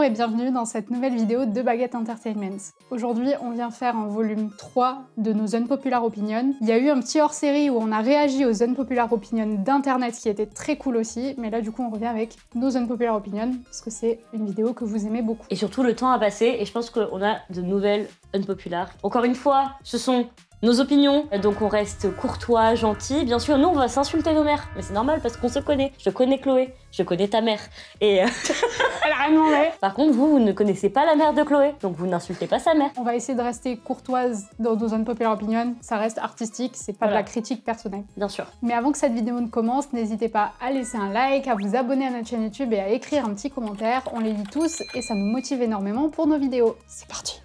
et bienvenue dans cette nouvelle vidéo de Baguette Entertainment. Aujourd'hui, on vient faire un volume 3 de nos Unpopular Opinions. Il y a eu un petit hors-série où on a réagi aux Unpopular Opinions d'internet qui était très cool aussi, mais là du coup on revient avec nos Unpopular Opinions parce que c'est une vidéo que vous aimez beaucoup. Et surtout le temps a passé et je pense qu'on a de nouvelles Unpopular. Encore une fois, ce sont nos opinions, donc on reste courtois, gentil. Bien sûr, nous on va s'insulter nos mères, mais c'est normal parce qu'on se connaît. Je connais Chloé, je connais ta mère. Et Elle a rien demandé. Par contre, vous ne connaissez pas la mère de Chloé, donc vous n'insultez pas sa mère. On va essayer de rester courtoise dans nos Unpopular Opinions. Ça reste artistique, c'est pas de la critique personnelle. Bien sûr. Mais avant que cette vidéo ne commence, n'hésitez pas à laisser un like, à vous abonner à notre chaîne YouTube et à écrire un petit commentaire. On les lit tous et ça nous motive énormément pour nos vidéos. C'est parti.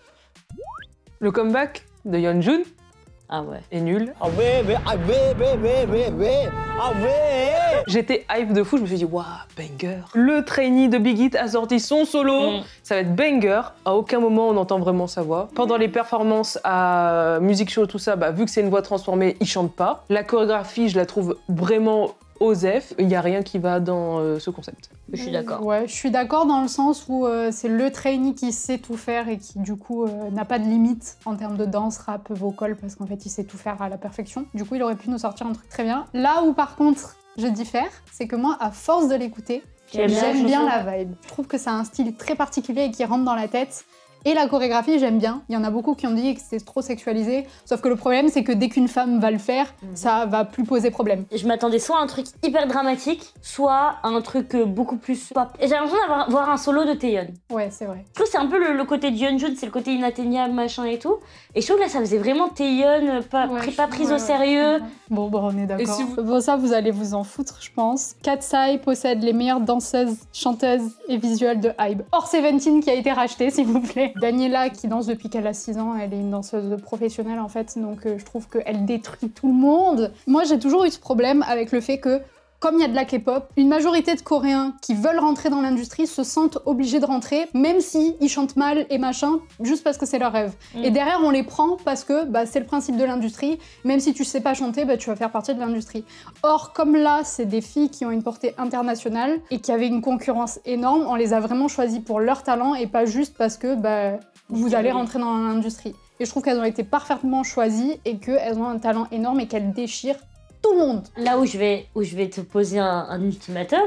Le comeback de Yeonjun Ah ouais. est nul. J'étais hype de fou, je me suis dit waouh, banger. Le trainee de Big Hit a sorti son solo, ça va être banger. À aucun moment on entend vraiment sa voix. Pendant les performances à Music Show, tout ça, vu que c'est une voix transformée, il chante pas. La chorégraphie, je la trouve vraiment osef. Il n'y a rien qui va dans ce concept. Je suis d'accord. Ouais, je suis d'accord dans le sens où c'est le trainee qui sait tout faire et qui du coup n'a pas de limite en termes de danse, rap, vocal, parce qu'en fait il sait tout faire à la perfection. Du coup il aurait pu nous sortir un truc très bien. Là où par contre je diffère, c'est que moi à force de l'écouter, j'aime bien la vibe. Je trouve que c'est un style très particulier et qui rentre dans la tête. Et la chorégraphie, j'aime bien. Il y en a beaucoup qui ont dit que c'était trop sexualisé. Sauf que le problème, c'est que dès qu'une femme va le faire, ça va plus poser problème. Je m'attendais soit à un truc hyper dramatique, soit à un truc beaucoup plus pop. Et j'ai l'impression d'avoir voir un solo de Taeyeon. Ouais, c'est vrai. Je trouve que c'est un peu le côté de Yeonjun, c'est le côté inatteignable, machin et tout. Et je trouve que là, ça faisait vraiment Taeyeon, pas prise au sérieux. Bon, on est d'accord. Si vous... Bon, ça, vous allez vous en foutre, je pense. Katsai possède les meilleures danseuses, chanteuses et visuelles de Hybe. Hors Seventeen qui a été racheté, s'il vous plaît. Daniela, qui danse depuis qu'elle a 6 ans, elle est une danseuse professionnelle en fait, donc je trouve qu'elle détruit tout le monde. Moi, j'ai toujours eu ce problème avec le fait que, comme il y a de la K-pop, une majorité de Coréens qui veulent rentrer dans l'industrie se sentent obligés de rentrer, même si ils chantent mal et machin, juste parce que c'est leur rêve. Et derrière, on les prend parce que c'est le principe de l'industrie. Même si tu sais pas chanter, tu vas faire partie de l'industrie. Or, comme là, c'est des filles qui ont une portée internationale et qui avaient une concurrence énorme, on les a vraiment choisies pour leur talent et pas juste parce que vous allez rentrer dans l'industrie. Et je trouve qu'elles ont été parfaitement choisies et qu'elles ont un talent énorme et qu'elles déchirent tout le monde. Là où je vais te poser un ultimatum,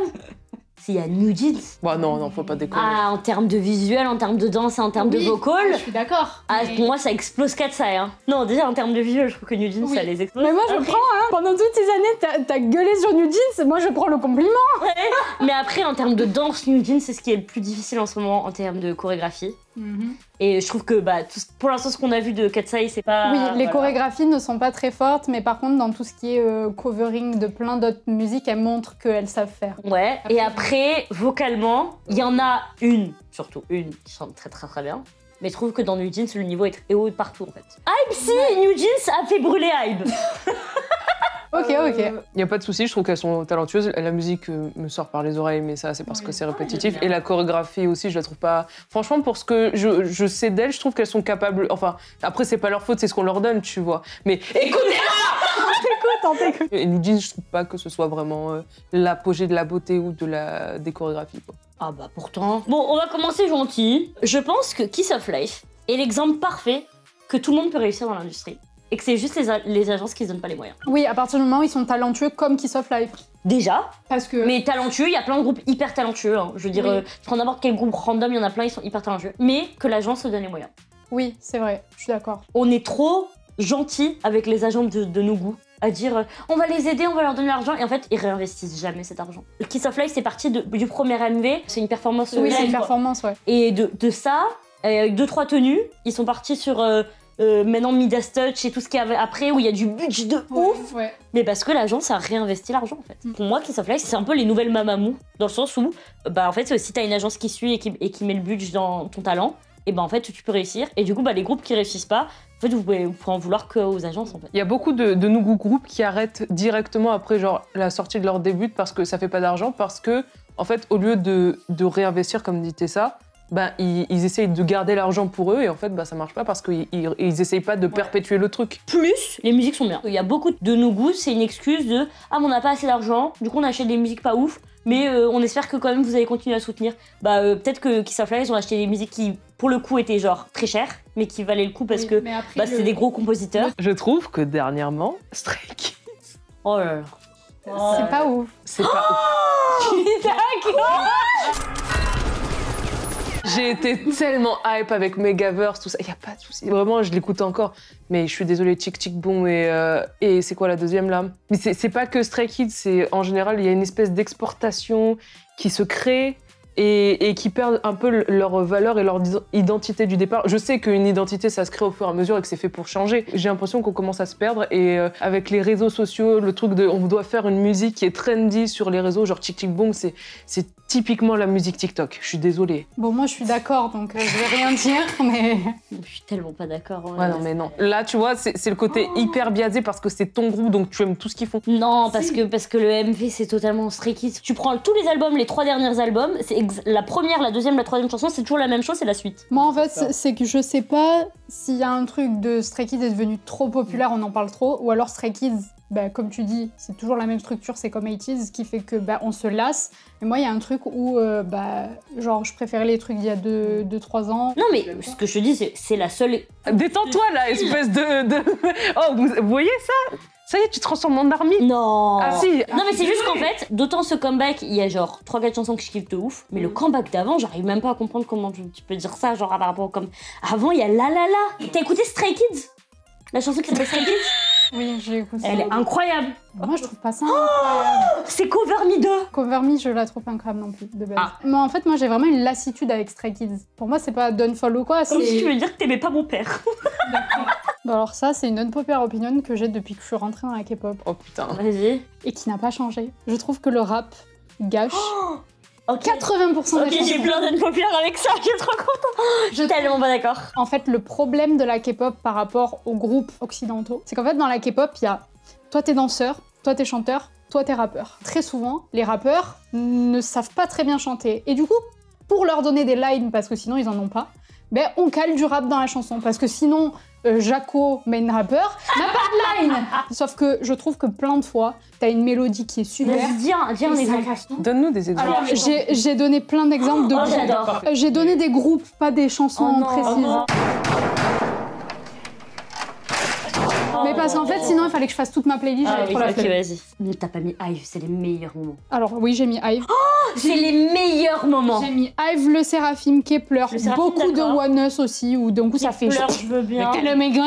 s'il y a New Jeans. Bah non, faut pas déconner. Ah, en termes de visuel, en termes de danse et en termes de vocal. Je suis d'accord. Ah, pour moi, ça explose Katsai. Non, déjà en termes de visuel, je trouve que New Jeans, ça les explose. Mais moi, je prends, pendant toutes ces années, t'as gueulé sur New Jeans, moi, je prends le compliment. Ouais. Mais après, en termes de danse, New Jeans, c'est ce qui est le plus difficile en ce moment en termes de chorégraphie. Et je trouve que pour l'instant, ce qu'on a vu de Katsai, c'est pas... Oui, les chorégraphies ne sont pas très fortes, mais par contre, dans tout ce qui est covering de plein d'autres musiques, elles montrent qu'elles savent faire. Ouais, et après, vocalement, il y en a surtout une, qui chante très très très bien. Mais je trouve que dans New Jeans, le niveau est haut partout, en fait. Hybe, si New Jeans a fait brûler Hybe. Ok. Il n'y a pas de souci, je trouve qu'elles sont talentueuses. La musique me sort par les oreilles, mais ça, c'est parce que c'est répétitif. Et la chorégraphie aussi, je la trouve pas... Franchement, pour ce que je sais d'elles, je trouve qu'elles sont capables... Enfin, après, c'est pas leur faute, c'est ce qu'on leur donne, tu vois. Mais écoutez-la. On t'écoute. Et New Jeans, je trouve pas que ce soit vraiment l'apogée de la beauté ou des chorégraphies, quoi. Ah pourtant... Bon, on va commencer gentil. Je pense que Kiss of Life est l'exemple parfait que tout le monde peut réussir dans l'industrie. Et que c'est juste les agences qui se donnent pas les moyens. Oui, à partir du moment où ils sont talentueux comme Kiss of Life. Déjà. Parce que... Mais talentueux, il y a plein de groupes hyper talentueux. Je veux dire, prends n'importe quel groupe random, il y en a plein, ils sont hyper talentueux. Mais que l'agence se donne les moyens. Oui, c'est vrai, je suis d'accord. On est trop gentils avec les agents de nos goûts. À dire, on va les aider, on va leur donner l'argent. Et en fait, ils réinvestissent jamais cet argent. Le Kiss of Life, c'est parti du premier MV. C'est une performance. Oui, c'est une performance, ouais. Et de ça, avec 2-3 tenues, ils sont partis sur... maintenant Midas Touch et tout ce qu'il y avait après où il y a du budget de ouf, mais parce que l'agence a réinvesti l'argent en fait. Pour moi, Kiss of Life, c'est un peu les nouvelles Mamamoo dans le sens où en fait si t'as une agence qui suit et qui met le budget dans ton talent, et en fait tu peux réussir. Et du coup les groupes qui réussissent pas, en fait vous pouvez en vouloir qu'aux agences en fait. Il y a beaucoup de nouveaux groupes qui arrêtent directement après genre la sortie de leur début parce que ça fait pas d'argent, parce que en fait au lieu de réinvestir comme dit Tessa, ils essayent de garder l'argent pour eux et en fait ça marche pas parce qu'ils essayent pas de perpétuer le truc. Plus, les musiques sont bien. Il y a beaucoup de nos goûts, c'est une excuse de « Ah mais on n'a pas assez d'argent, du coup on achète des musiques pas ouf, Mais on espère que quand même vous allez continuer à soutenir. Peut-être que Kiss of Life, ils ont acheté des musiques qui, pour le coup, étaient genre très chères, mais qui valaient le coup parce que c'est des gros compositeurs. Je trouve que dernièrement, Stray Kids... Oh là là. C'est pas ouf. C'est pas ouf. D'accord. J'ai été tellement hype avec Megaverse, tout ça. Il n'y a pas de souci. Vraiment, je l'écoute encore. Mais je suis désolée, Chick Chick Boom et c'est quoi la deuxième là? Mais c'est pas que Stray Kids, c'est en général, il y a une espèce d'exportation qui se crée et qui perdent un peu leur valeur et leur identité du départ. Je sais qu'une identité, ça se crée au fur et à mesure et que c'est fait pour changer. J'ai l'impression qu'on commence à se perdre et avec les réseaux sociaux, le truc de on doit faire une musique qui est trendy sur les réseaux, genre Chick Chick Boom, c'est typiquement la musique TikTok. Je suis désolée. Bon, moi, je suis d'accord, donc je vais rien dire, mais... Je suis tellement pas d'accord. Ouais, non, mais non. Là, tu vois, c'est le côté hyper biaisé parce que c'est ton groupe, donc tu aimes tout ce qu'ils font. Non, parce que le MV, c'est totalement Stray Kids. Tu prends tous les albums, les 3 derniers albums, la première, la deuxième, la troisième chanson, c'est toujours la même chose, c'est la suite. Moi, en fait, c'est que je sais pas s'il y a un truc de Stray Kids est devenu trop populaire, on en parle trop, ou alors Stray Kids, comme tu dis, c'est toujours la même structure, c'est comme 80s, ce qui fait que on se lasse. Mais moi, il y a un truc où, genre, je préférais les trucs d'il y a 2-3 ans. Non, mais ce que je te dis, c'est la seule... Détends-toi, là, espèce de... Oh, vous voyez ça? Ça y est, tu te transformes en army. Non. Ah si. Non, mais c'est juste qu'en fait, d'autant ce comeback, il y a genre 3-4 chansons que je kiffe de ouf, mais le comeback d'avant, j'arrive même pas à comprendre comment tu peux dire ça, genre par rapport au comeback. Avant, il y a La La La. T'as écouté Stray Kids? La chanson qui s'appelle Stray Kids? Oui, j'ai écouté. Elle est incroyable. Moi, je trouve pas ça incroyable. C'est Cover Me 2. Cover Me, je la trouve pas incroyable non plus, de base. Mais en fait, moi, j'ai vraiment une lassitude avec Stray Kids. Pour moi, c'est pas Downfall ou quoi, c'est... Comme si tu veux dire que t'aimais pas mon père. Bon, alors ça, c'est une unpopular opinion que j'ai depuis que je suis rentrée dans la K-pop. Oh putain. Vas-y. Et qui n'a pas changé. Je trouve que le rap gâche Ok. 80% des Ok, chansons. j'ai plein d'unpopular avec ça, je suis trop contente. Je suis tellement pas d'accord. En fait, le problème de la K-pop par rapport aux groupes occidentaux, c'est qu'en fait, dans la K-pop, il y a toi t'es danseur, toi t'es chanteur, toi t'es rappeur. Très souvent, les rappeurs ne savent pas très bien chanter. Et du coup, pour leur donner des lines, parce que sinon ils en ont pas, on cale du rap dans la chanson. Parce que sinon, Jaco, main rappeur, n'a pas de line. Sauf que je trouve que plein de fois, t'as une mélodie qui est super. Vas-y, dis un exemple. Donne-nous des exemples. Alors, j'ai donné plein d'exemples de groupes. J'adore. J'ai donné des groupes, pas des chansons précises. Mais parce qu'en fait, sinon, il fallait que je fasse toute ma playlist, j'avais trop la Ok, flemme. vas-y. Mais t'as pas mis Hive, c'est les meilleurs moments. Alors oui, j'ai mis Hive. C'est les meilleurs moments. J'ai mis Hive, le Séraphim, Kepler, Le Séraphim, beaucoup de d'accord. One Us aussi, où d'un coup ça fait... Kepler, je veux bien. Le méga,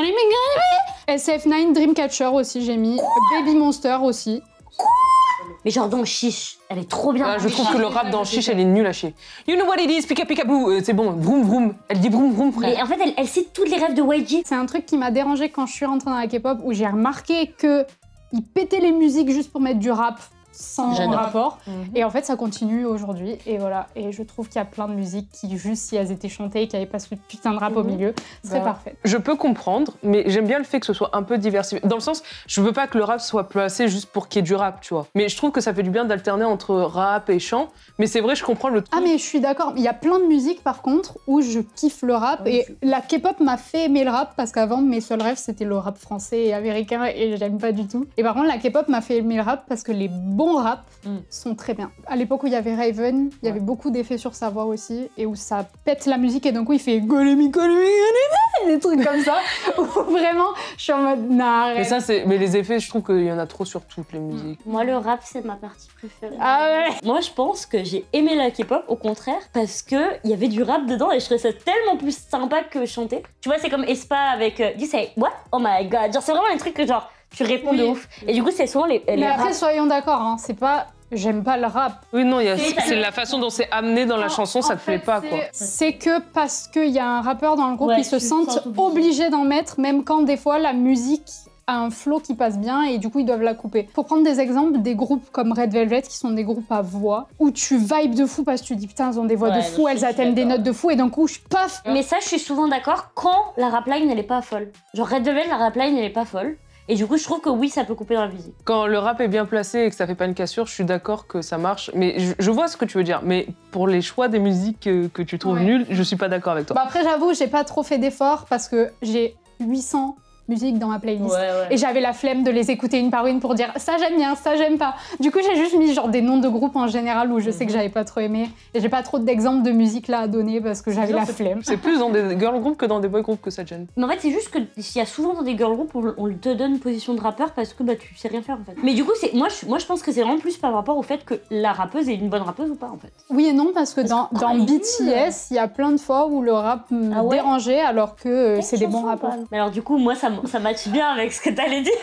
SF9, Dreamcatcher aussi, j'ai mis. Baby Monster aussi. Mais genre dans Chiche, elle est trop bien. Ah, je trouve que le rap dans Chiche, elle est nulle à chier. You know what it is, pika pika boo. C'est bon, vroom vroom. Elle dit vroom vroom, frère. Mais en fait, elle cite toutes les rêves de YG. C'est un truc qui m'a dérangé quand je suis rentrée dans la K-pop, où j'ai remarqué que ils pétaient les musiques juste pour mettre du rap sans J'adore. rapport. Et en fait, ça continue aujourd'hui. Et voilà. Et je trouve qu'il y a plein de musiques qui, juste si elles étaient chantées et qu'il n'y avait pas ce putain de rap au milieu, ce serait parfait. Je peux comprendre, mais j'aime bien le fait que ce soit un peu diversifié. Dans le sens, je veux pas que le rap soit placé juste pour qu'il y ait du rap, tu vois. Mais je trouve que ça fait du bien d'alterner entre rap et chant. Mais c'est vrai, je comprends le truc. Ah mais je suis d'accord, il y a plein de musiques par contre où je kiffe le rap et la K-pop m'a fait aimer le rap parce qu'avant mes seuls rêves c'était le rap français et américain et j'aime pas du tout. Et par contre la K-pop m'a fait aimer le rap parce que les bons raps sont très bien. À l'époque où il y avait Raven, il y avait beaucoup d'effets sur sa voix aussi et où ça pète la musique et d'un coup il fait Golemi, des trucs comme ça où vraiment je suis en mode nah, arrête. Mais les effets, je trouve qu'il y en a trop sur toutes les musiques. Moi, le rap, c'est ma partie préférée. Ah ouais. Moi, je pense que j'ai aimé la K-pop, au contraire, parce qu'il y avait du rap dedans et je trouvais ça tellement plus sympa que chanter. Tu vois, c'est comme Espa avec You say what? Oh my god. Genre, c'est vraiment un truc que genre, tu réponds de ouf. Et du coup, c'est souvent les Mais après raps. soyons d'accord, hein, c'est pas... J'aime pas le rap. Oui, non, c'est la façon dont c'est amené dans la chanson, ça te plaît pas, quoi. C'est que parce qu'il y a un rappeur dans le groupe, Ouais, ils se tu te sentent sens obligés d'en mettre, même quand des fois la musique a un flow qui passe bien et du coup ils doivent la couper. Pour prendre des exemples, des groupes comme Red Velvet qui sont des groupes à voix, où tu vibes de fou parce que tu dis putain, elles ont des voix de fou, elles atteignent des notes de fou et d'un coup, paf. Mais ça, je suis souvent d'accord quand la rapline, elle est pas folle. Genre, Red Velvet, la rapline, elle est pas folle. Et du coup, je trouve que oui, ça peut couper dans la musique. Quand le rap est bien placé et que ça fait pas une cassure, je suis d'accord que ça marche. Mais je vois ce que tu veux dire. Mais pour les choix des musiques que tu trouves nulles, je suis pas d'accord avec toi. Bah après, j'avoue, j'ai pas trop fait d'efforts parce que j'ai 800 musiques dans ma playlist. Et j'avais la flemme de les écouter une par une pour dire ça j'aime bien, ça j'aime pas. Du coup, j'ai juste mis genre des noms de groupes en général où je sais que j'avais pas trop aimé. Et j'ai pas trop d'exemples de musique là à donner parce que j'avais la flemme. C'est plus dans des girl groups que dans des boy groups que ça te gêne. Mais en fait, c'est juste qu'il y a souvent dans des girl groups on te donne une position de rappeur parce que bah, tu sais rien faire en fait. Mais du coup, moi je pense que c'est vraiment plus par rapport au fait que la rappeuse est une bonne rappeuse ou pas en fait. Oui et non, parce que dans BTS, il y a plein de fois où le rap me dérangeait alors que c'est des bons rappeurs. Mais alors du coup, moi ça match bien avec ce que t'allais dire.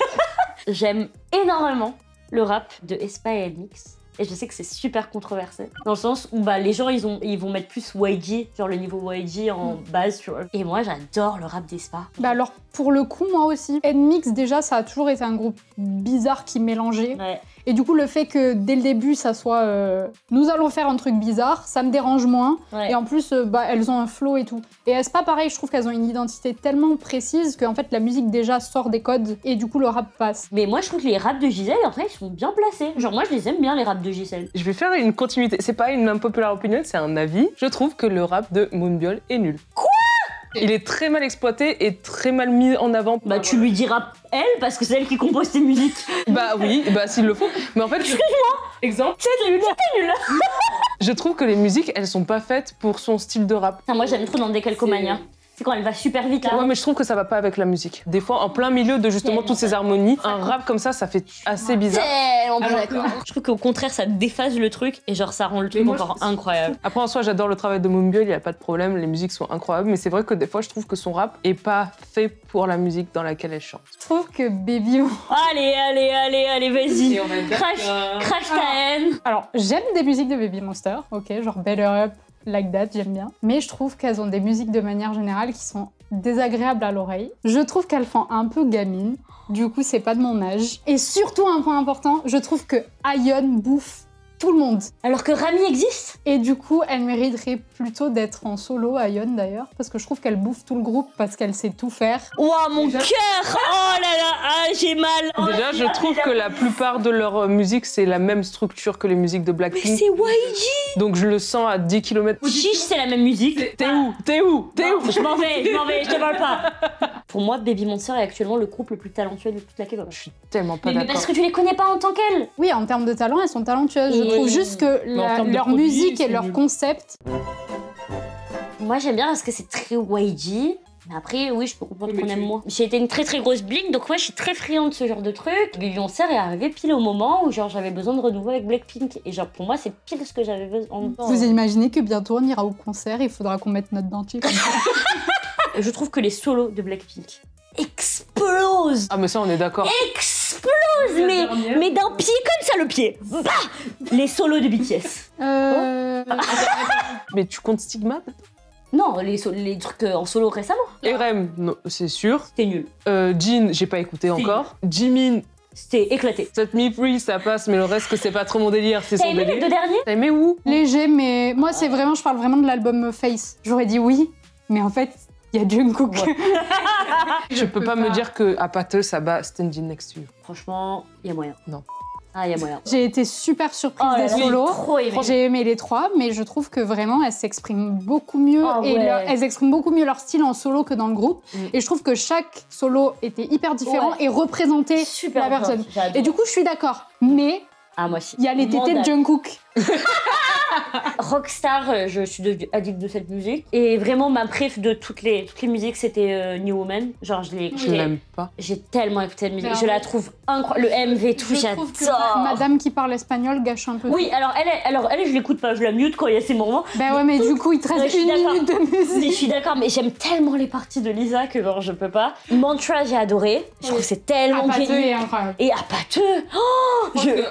J'aime énormément le rap de aespa et NMIXX. Et je sais que c'est super controversé, dans le sens où bah, les gens ils vont mettre plus YG, genre le niveau YG en base, tu vois. Et moi j'adore le rap d'aespa. Bah alors pour le coup, moi aussi. NMIXX déjà, ça a toujours été un groupe bizarre qui mélangeait. Ouais. Et du coup, le fait que dès le début, ça soit nous allons faire un truc bizarre, ça me dérange moins. Ouais. Et en plus, bah, elles ont un flow et tout. Et aespa, pareil, je trouve qu'elles ont une identité tellement précise qu'en fait, la musique déjà sort des codes et du coup, le rap passe. Mais moi, je trouve que les raps de Giselle, en fait, ils sont bien placés. Genre, moi, je les aime bien, les raps de Giselle. Je vais faire une continuité. C'est pas une unpopular opinion, c'est un avis. Je trouve que le rap de Moonbyul est nul. Quoi ? Il est très mal exploité et très mal mis en avant. Bah tu lui diras elle parce que c'est elle qui compose tes musiques. Bah oui, bah s'il le faut. Mais en fait, excuse-moi. Exemple. C'est nul. Je trouve que les musiques, elles sont pas faites pour son style de rap. Moi j'aime trop dans Décalcomania. C'est quand elle va super vite là. Ouais, mais je trouve que ça va pas avec la musique. Des fois, en plein milieu de justement toutes ces harmonies, un rap comme ça fait assez bizarre. Je trouve qu'au contraire, ça déphase le truc et genre ça rend le truc encore incroyable. Après, en soi, j'adore le travail de Moonbyul, il y a pas de problème, les musiques sont incroyables, mais c'est vrai que des fois, je trouve que son rap est pas fait pour la musique dans laquelle elle chante. Je trouve que Baby... Allez, vas-y. Crash ta haine. Alors, j'aime des musiques de Baby Monster, ok, genre Better Up, Like That, j'aime bien. Mais je trouve qu'elles ont des musiques de manière générale qui sont désagréables à l'oreille. Je trouve qu'elles font un peu gamine. Du coup, c'est pas de mon âge. Et surtout, un point important, je trouve que Aion bouffe tout le monde. Alors que Rami existe. Et du coup, elle mériterait plutôt d'être en solo, Aion d'ailleurs, parce que je trouve qu'elle bouffe tout le groupe parce qu'elle sait tout faire. Ouah, mon cœur. Oh là là, j'ai mal. Déjà, je trouve que la plupart de leur musique, c'est la même structure que les musiques de Blackpink. Mais c'est YG. Donc je le sens à 10 km. Chiche, c'est la même musique. T'es où Je m'en vais, je te parle pas. Pour moi, Baby Monster est actuellement le groupe le plus talentueux de toute la K-pop. Je suis tellement pas d'accord. Mais parce que tu les connais pas en tant qu'elles. Oui, en termes de talent, elles sont talentueuses. Je trouve juste que leur musique et leur concept... Moi, j'aime bien parce que c'est très YG. Mais après, oui, je peux comprendre qu'on aime moins. J'ai été une très très grosse Blink, donc moi je suis très friande de ce genre de truc. Baby Monster est arrivé pile au moment où genre j'avais besoin de renouveau avec Blackpink. Et genre pour moi, c'est pile ce que j'avais besoin. Vous imaginez que bientôt on ira au concert et il faudra qu'on mette notre dentier comme ça. Je trouve que les solos de Blackpink explosent. Ah mais ça on est d'accord. Explosent, mais d'un pied comme ça le pied. Bah les solos de BTS. Mais tu comptes Stigma? Non, les trucs en solo récemment. RM, non, c'est sûr. C'était nul. Jin, j'ai pas écouté encore. Jimin, c'était éclaté. Set Me Free, ça passe, mais le reste, que c'est pas trop mon délire, c'est son délire. T'as aimé les deux derniers? T'as aimé où? Léger, mais moi, c'est vraiment, je parle vraiment de l'album Face. J'aurais dit oui, mais en fait, il y a Jungkook. Ouais. Je peux pas me dire que à Pâteux, ça bat Standing Next to You. Franchement, il y a moyen. Non. Ah, il y a moyen. J'ai été super surprise des solos. J'ai aimé les trois, mais je trouve que vraiment, elles s'expriment beaucoup mieux. Elles expriment beaucoup mieux leur style en solo que dans le groupe. Et je trouve que chaque solo était hyper différent et représentait la personne. Et du coup, je suis d'accord. Mais moi aussi. Il y a les tétés de Jungkook. Rockstar, je suis devenue addict de cette musique. Et vraiment, ma préf de toutes les musiques, c'était New Woman. Genre, je l'aime pas. J'ai tellement écouté cette musique. Je la trouve incroyable. Le MV, tout, j'adore. Madame qui parle espagnol gâche un peu. Oui, alors elle, je l'écoute pas. Je la mute quand il y a ces moments. Bah ouais, mais du coup, il te reste une minute de musique. Mais je suis d'accord, mais j'aime tellement les parties de Lisa que genre, je peux pas. Mantra, j'ai adoré. Je trouve que c'est tellement génial. Et à Pâteux,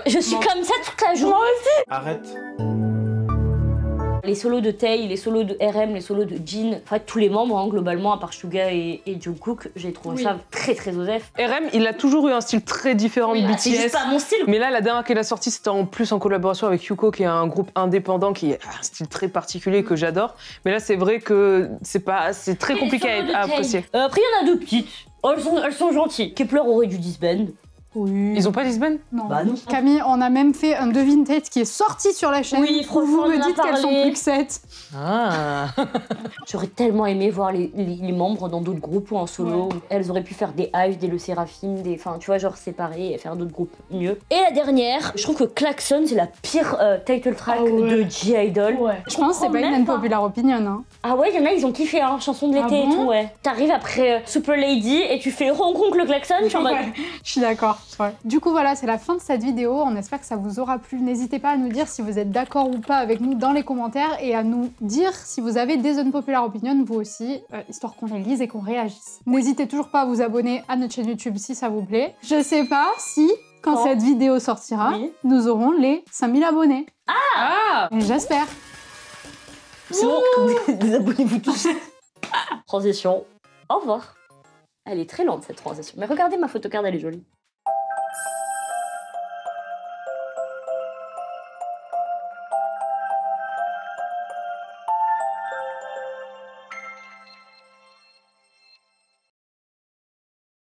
je suis comme ça toute la journée. Arrête. Les solos de Tae, les solos de RM, les solos de Jin, en fait tous les membres globalement, à part Suga et Jungkook, j'ai trouvé ça très très osef. RM, il a toujours eu un style très différent de BTS. C'est juste pas mon style. Mais là, la dernière qu'elle a sortie, c'était en plus en collaboration avec Hyukoh, qui est un groupe indépendant qui a un style très particulier que j'adore. Mais là, c'est vrai que c'est très compliqué à apprécier. Après, il y en a deux petites. Elles sont gentilles. Kepler aurait dû disband. Oui. Ils ont pas Lisbonne? Non. Bah non. Camille, on a même fait un devine-tête qui est sorti sur la chaîne. Oui, où franchement, vous on me en a dites qu'elles sont parlé. plus que 7. Ah. J'aurais tellement aimé voir les membres dans d'autres groupes ou en solo. Ouais. Elles auraient pu faire des Hive, des Le Séraphim, enfin tu vois, genre séparés et faire d'autres groupes mieux. Et la dernière, je trouve que Klaxon c'est la pire title track de G-Idol. Je pense que c'est pas une unpopular opinion. Hein. Ah ouais, il y en a, ils ont kiffé, hein, chanson de l'été Ah et bon tout, ouais. T'arrives après Super Lady et tu fais Hong Kong le klaxon, je suis en mode... Ouais, je suis d'accord. Ouais. Du coup, voilà, c'est la fin de cette vidéo. On espère que ça vous aura plu. N'hésitez pas à nous dire si vous êtes d'accord ou pas avec nous dans les commentaires et à nous dire si vous avez des unpopular opinions, vous aussi, histoire qu'on les lise et qu'on réagisse. N'hésitez toujours pas à vous abonner à notre chaîne YouTube si ça vous plaît. Je sais pas si, quand cette vidéo sortira, nous aurons les 5000 abonnés. Ah. J'espère. Sinon, désabonnez-vous tous. Transition. Au revoir. Elle est très lente cette transition. Mais regardez ma photocard, elle est jolie.